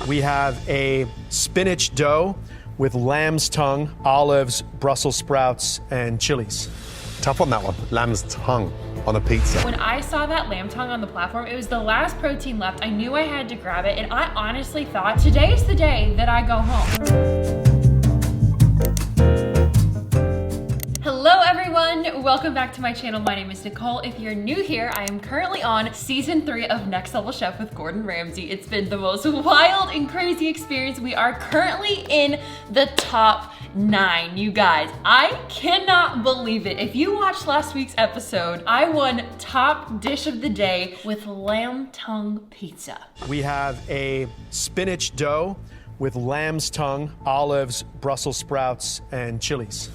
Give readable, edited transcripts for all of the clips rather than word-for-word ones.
We have a spinach dough with lamb's tongue, olives, Brussels sprouts, and chilies. Tough on that one. Lamb's tongue on a pizza. When I saw that lamb tongue on the platform, it was the last protein left. I knew I had to grab it, and I honestly thought today's the day that I go home. Hello everyone, welcome back to my channel. My name is Nicole. If you're new here, I am currently on season 3 of Next Level Chef with Gordon Ramsay. It's been the most wild and crazy experience. We are currently in the top 9, you guys. I cannot believe it. If you watched last week's episode, I won top dish of the day with lamb tongue pizza. We have a spinach dough with lamb's tongue, olives, Brussels sprouts, and chilies.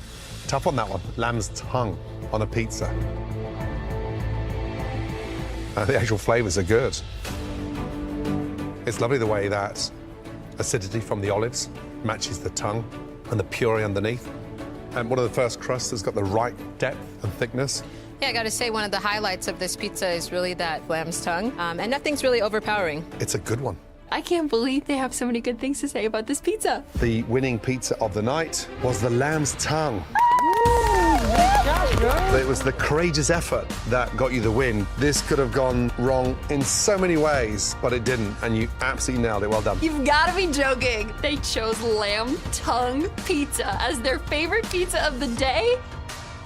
Tough on that one. Lamb's tongue on a pizza. The actual flavors are good. It's lovely the way that acidity from the olives matches the tongue and the puree underneath. And one of the first crusts has got the right depth and thickness. Yeah, I gotta say, one of the highlights of this pizza is really that lamb's tongue, and nothing's really overpowering. It's a good one. I can't believe they have so many good things to say about this pizza. The winning pizza of the night was the lamb's tongue. It was the courageous effort that got you the win. This could have gone wrong in so many ways, but it didn't, and you absolutely nailed it. Well done. You've gotta be joking. They chose lamb tongue pizza as their favorite pizza of the day.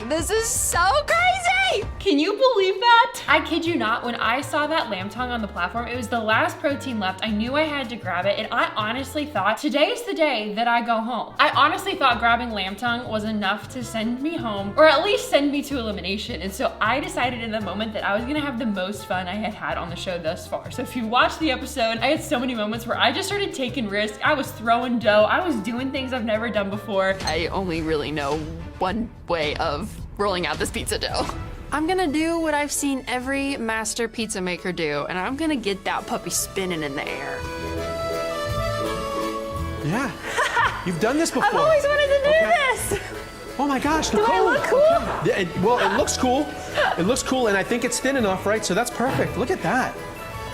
This is so crazy! Can you believe that? I kid you not, when I saw that lamb tongue on the platform, it was the last protein left. I knew I had to grab it, and I honestly thought today's the day that I go home. I honestly thought grabbing lamb tongue was enough to send me home, or at least send me to elimination. And so I decided in the moment that I was gonna have the most fun I had had on the show thus far. So if you watched the episode, I had so many moments where I just started taking risks. I was throwing dough. I was doing things I've never done before. I only really know one way of rolling out this pizza dough. I'm gonna do what I've seen every master pizza maker do, and I'm gonna get that puppy spinning in the air. Yeah, you've done this before. I've always wanted to do this. Oh my gosh, Nicole. Do I look cool? Yeah, it looks cool. It looks cool, and I think it's thin enough, right? So that's perfect. Look at that.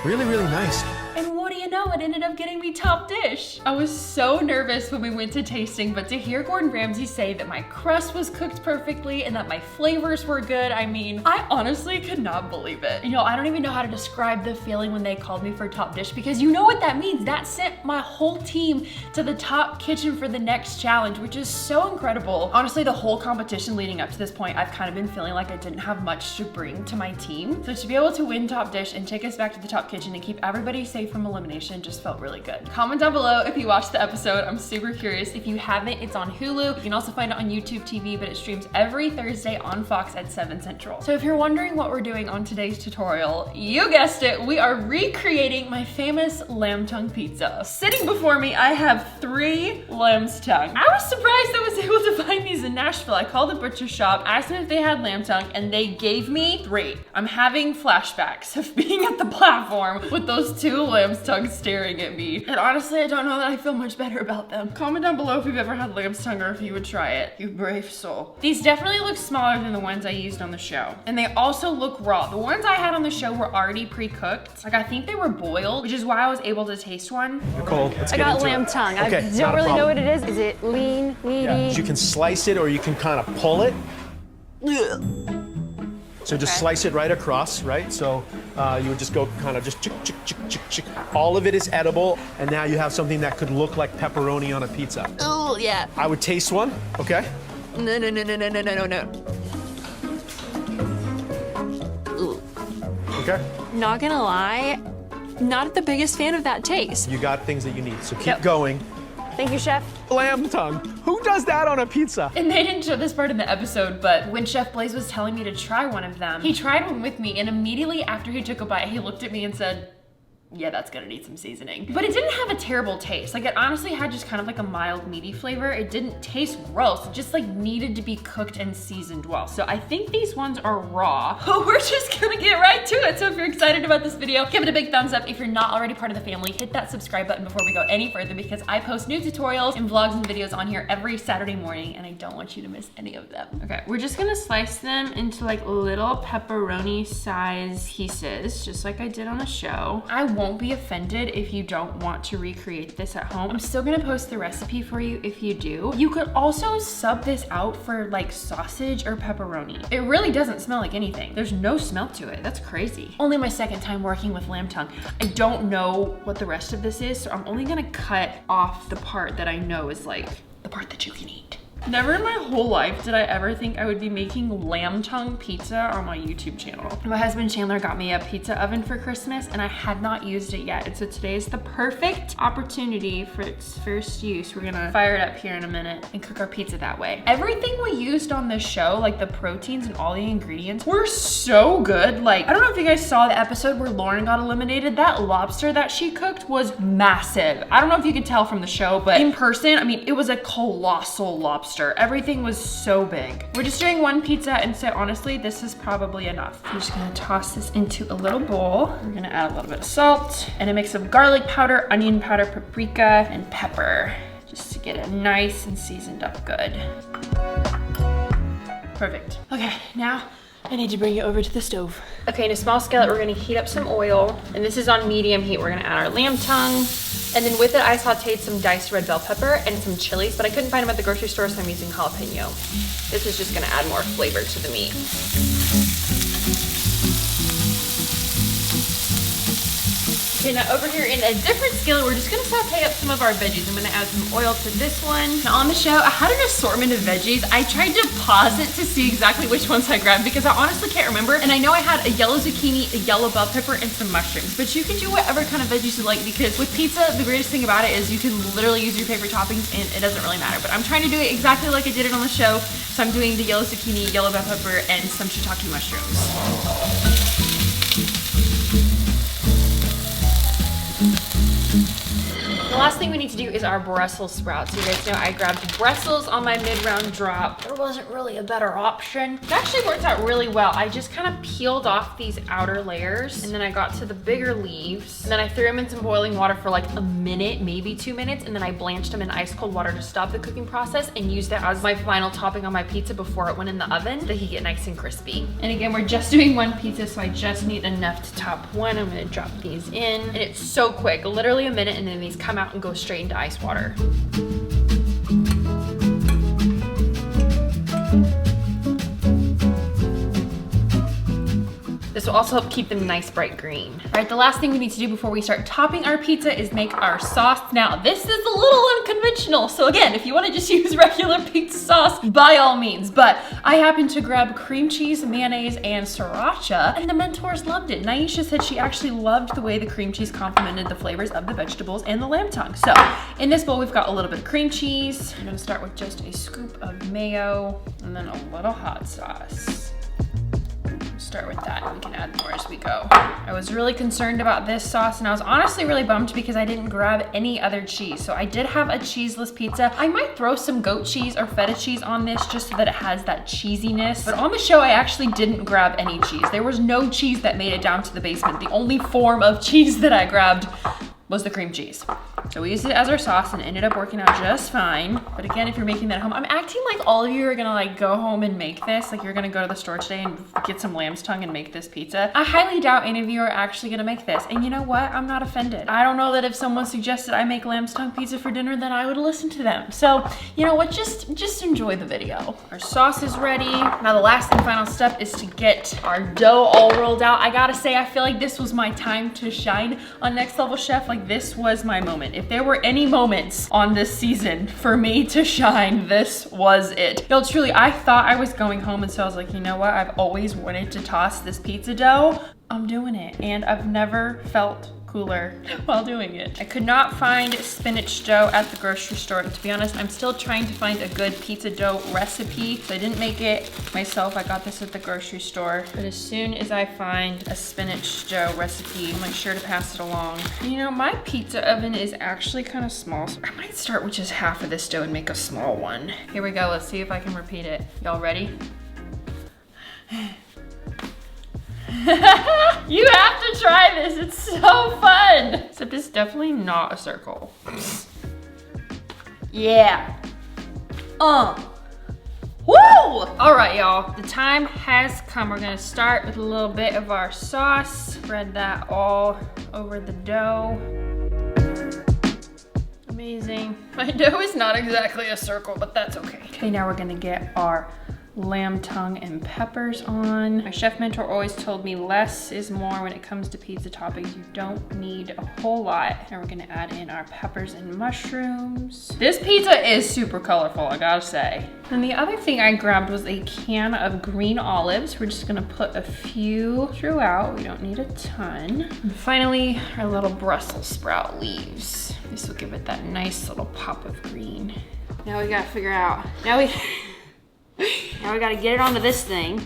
Really, really nice. And what do you know, it ended up getting me top dish. I was so nervous when we went to tasting, but to hear Gordon Ramsay say that my crust was cooked perfectly and that my flavors were good, I mean, I honestly could not believe it. You know, I don't even know how to describe the feeling when they called me for top dish, because you know what that means. That sent my whole team to the top kitchen for the next challenge, which is so incredible. Honestly, the whole competition leading up to this point, I've kind of been feeling like I didn't have much to bring to my team. So to be able to win top dish and take us back to the top kitchen and keep everybody safe from elimination just felt really good. Comment down below if you watched the episode. I'm super curious. If you haven't, it's on Hulu. You can also find it on YouTube TV, but it streams every Thursday on Fox at 7 Central. So if you're wondering what we're doing on today's tutorial, you guessed it, we are recreating my famous lamb tongue pizza. Sitting before me, I have 3 lamb's tongue. I was surprised I was able to find these in Nashville. I called the butcher shop, asked them if they had lamb tongue, and they gave me 3. I'm having flashbacks of being at the platform with those 2 lamb's tongues staring at me. And honestly, I don't know that I feel much better about them. Comment down below if you've ever had lamb's tongue or if you would try it. You brave soul. These definitely look smaller than the ones I used on the show. And they also look raw. The ones I had on the show were already pre-cooked. Like, I think they were boiled, which is why I was able to taste one. Nicole, let's I get got into lamb it. tongue. Okay, I don't really know what it is. Is it lean, meaty? Yeah. You can slice it or you can kind of pull it. So just slice it right across, right? So you would just go kind of just chick, chick, chick, chick, chick. All of it is edible, and now you have something that could look like pepperoni on a pizza. Oh, yeah. I would taste one, okay? No. Ooh. Okay? Not gonna lie, not the biggest fan of that taste. You got things that you need, so keep going. Thank you, chef. Lamb tongue. Who does that on a pizza? And they didn't show this part in the episode, but when Chef Blais was telling me to try one of them, he tried one with me, and immediately after he took a bite, he looked at me and said, yeah, that's gonna need some seasoning. But it didn't have a terrible taste. Like, it honestly had just kind of like a mild meaty flavor. It didn't taste gross. It just like needed to be cooked and seasoned well. So I think these ones are raw. We're just gonna get right to it. So if you're excited about this video, give it a big thumbs up. If you're not already part of the family, hit that subscribe button before we go any further, because I post new tutorials and vlogs and videos on here every Saturday morning, and I don't want you to miss any of them. Okay, we're just gonna slice them into like little pepperoni size pieces, just like I did on the show. I won't be offended if you don't want to recreate this at home. I'm still gonna post the recipe for you if you do. You could also sub this out for like sausage or pepperoni. It really doesn't smell like anything. There's no smell to it. That's crazy. Only my second time working with lamb tongue. I don't know what the rest of this is, so I'm only gonna cut off the part that I know is like the part that you can eat. Never in my whole life did I ever think I would be making lamb tongue pizza on my YouTube channel. My husband Chandler got me a pizza oven for Christmas and I had not used it yet. And so today is the perfect opportunity for its first use. We're gonna fire it up here in a minute and cook our pizza that way. Everything we used on this show, like the proteins and all the ingredients, were so good. Like, I don't know if you guys saw the episode where Lauren got eliminated. That lobster that she cooked was massive. I don't know if you could tell from the show, but in person, I mean, it was a colossal lobster. Everything was so big. We're just doing one pizza, and so honestly, this is probably enough. I'm just gonna toss this into a little bowl. We're gonna add a little bit of salt and a mix of garlic powder, onion powder, paprika, and pepper, just to get it nice and seasoned up good. Perfect. Okay, now I need to bring it over to the stove. Okay, in a small skillet, we're gonna heat up some oil, and this is on medium heat. We're gonna add our lamb tongue, and then with it, I sauteed some diced red bell pepper and some chilies, but I couldn't find them at the grocery store, so I'm using jalapeno. This is just gonna add more flavor to the meat. Okay, now over here in a different skillet, we're just gonna saute up some of our veggies. I'm gonna add some oil to this one. Now on the show, I had an assortment of veggies. I tried to pause it to see exactly which ones I grabbed because I honestly can't remember. And I know I had a yellow zucchini, a yellow bell pepper, and some mushrooms. But you can do whatever kind of veggies you like because with pizza, the greatest thing about it is you can literally use your favorite toppings and it doesn't really matter. But I'm trying to do it exactly like I did it on the show. So I'm doing the yellow zucchini, yellow bell pepper, and some shiitake mushrooms. The last thing we need to do is our Brussels sprouts. You guys know I grabbed Brussels on my mid-round drop. There wasn't really a better option. It actually worked out really well. I just kind of peeled off these outer layers and then I got to the bigger leaves. And then I threw them in some boiling water for like a minute, maybe 2 minutes. And then I blanched them in ice cold water to stop the cooking process and used it as my final topping on my pizza before it went in the oven so they could get nice and crispy. And again, we're just doing one pizza, so I just need enough to top one. I'm gonna drop these in. And it's so quick, literally a minute, and then these come out and go straight into ice water. This will also help keep them nice bright green. All right, the last thing we need to do before we start topping our pizza is make our sauce. Now, this is a little unconventional. So again, if you wanna just use regular pizza sauce, by all means. But I happened to grab cream cheese, mayonnaise, and sriracha, and the mentors loved it. Nyesha said she actually loved the way the cream cheese complemented the flavors of the vegetables and the lamb tongue. So in this bowl, we've got a little bit of cream cheese. I'm gonna start with just a scoop of mayo and then a little hot sauce. Start with that and we can add more as we go. I was really concerned about this sauce and I was honestly really bummed because I didn't grab any other cheese. So I did have a cheeseless pizza. I might throw some goat cheese or feta cheese on this just so that it has that cheesiness. But on the show, I actually didn't grab any cheese. There was no cheese that made it down to the basement. The only form of cheese that I grabbed was the cream cheese. So we used it as our sauce and it ended up working out just fine. But again, if you're making that at home, I'm acting like all of you are gonna like go home and make this. Like you're gonna go to the store today and get some lamb's tongue and make this pizza. I highly doubt any of you are actually gonna make this. And you know what? I'm not offended. I don't know that if someone suggested I make lamb's tongue pizza for dinner, then I would listen to them. So you know what? Just enjoy the video. Our sauce is ready. Now the last and final step is to get our dough all rolled out. I gotta say, I feel like this was my time to shine on Next Level Chef. Like this was my moment. If there were any moments on this season for me to shine, this was it. Yo, truly, I thought I was going home and so I was like, you know what? I've always wanted to toss this pizza dough. I'm doing it and I've never felt cooler while doing it. I could not find spinach dough at the grocery store. And to be honest, I'm still trying to find a good pizza dough recipe. So I didn't make it myself. I got this at the grocery store. But as soon as I find a spinach dough recipe, I'll make sure to pass it along. You know, my pizza oven is actually kind of small. So I might start with just half of this dough and make a small one. Here we go. Let's see if I can repeat it. Y'all ready? You have to try this, it's so fun. Except it's definitely not a circle. Yeah. Woo! All right, y'all, the time has come. We're gonna start with a little bit of our sauce. Spread that all over the dough. Amazing. My dough is not exactly a circle, but that's okay. Okay, now we're gonna get our lamb tongue and peppers on. My chef mentor always told me less is more when it comes to pizza toppings. You don't need a whole lot. And we're gonna add in our peppers and mushrooms. This pizza is super colorful, I gotta say. And the other thing I grabbed was a can of green olives. We're just gonna put a few throughout. We don't need a ton. And finally, our little Brussels sprout leaves. This will give it that nice little pop of green. Now we gotta figure out, now we gotta get it onto this thing.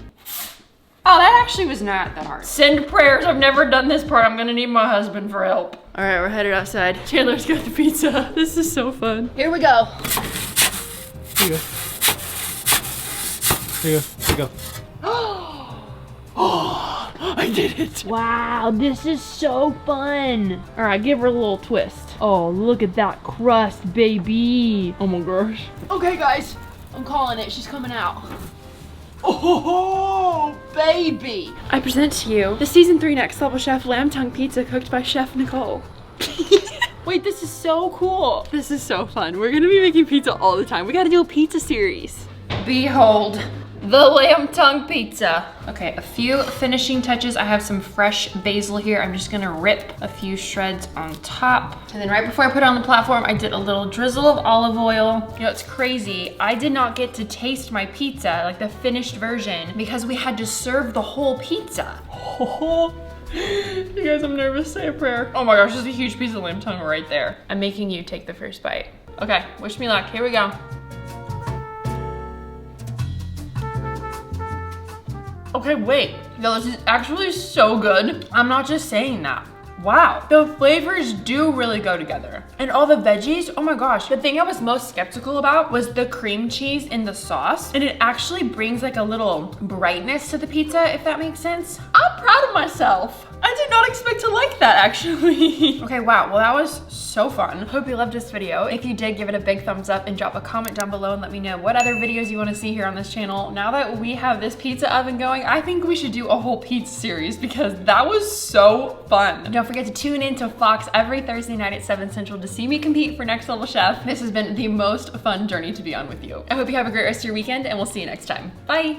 Oh, that actually was not that hard. Send prayers, I've never done this part. I'm gonna need my husband for help. All right, we're headed outside. Chandler's got the pizza. This is so fun. Here we go. Here you go. Here you go. Here you go. Oh, I did it. Wow, this is so fun. All right, give her a little twist. Oh, look at that crust, baby. Oh my gosh. Okay, guys, I'm calling it. She's coming out. Oh, baby. I present to you the season 3 Next Level Chef lamb tongue pizza cooked by Chef Nicole. Wait, this is so cool. This is so fun. We're gonna be making pizza all the time. We gotta do a pizza series. Behold, the lamb tongue pizza. Okay, a few finishing touches. I have some fresh basil here. I'm just gonna rip a few shreds on top. And then right before I put it on the platform, I did a little drizzle of olive oil. You know, it's crazy. I did not get to taste my pizza, like the finished version, because we had to serve the whole pizza. You guys, I'm nervous. Say a prayer. Oh my gosh, there's a huge piece of lamb tongue right there. I'm making you take the first bite. Okay, wish me luck. Here we go. Okay, wait. No, this is actually so good. I'm not just saying that. Wow, the flavors do really go together. And all the veggies, oh my gosh. The thing I was most skeptical about was the cream cheese in the sauce. And it actually brings like a little brightness to the pizza, if that makes sense. I'm proud of myself. I did not expect to like that, actually. Okay, wow, well that was so fun. Hope you loved this video. If you did, give it a big thumbs up and drop a comment down below and let me know what other videos you wanna see here on this channel. Now that we have this pizza oven going, I think we should do a whole pizza series because that was so fun. And don't forget to tune in to Fox every Thursday night at 7 Central to see me compete for Next Level Chef. This has been the most fun journey to be on with you. I hope you have a great rest of your weekend and we'll see you next time. Bye.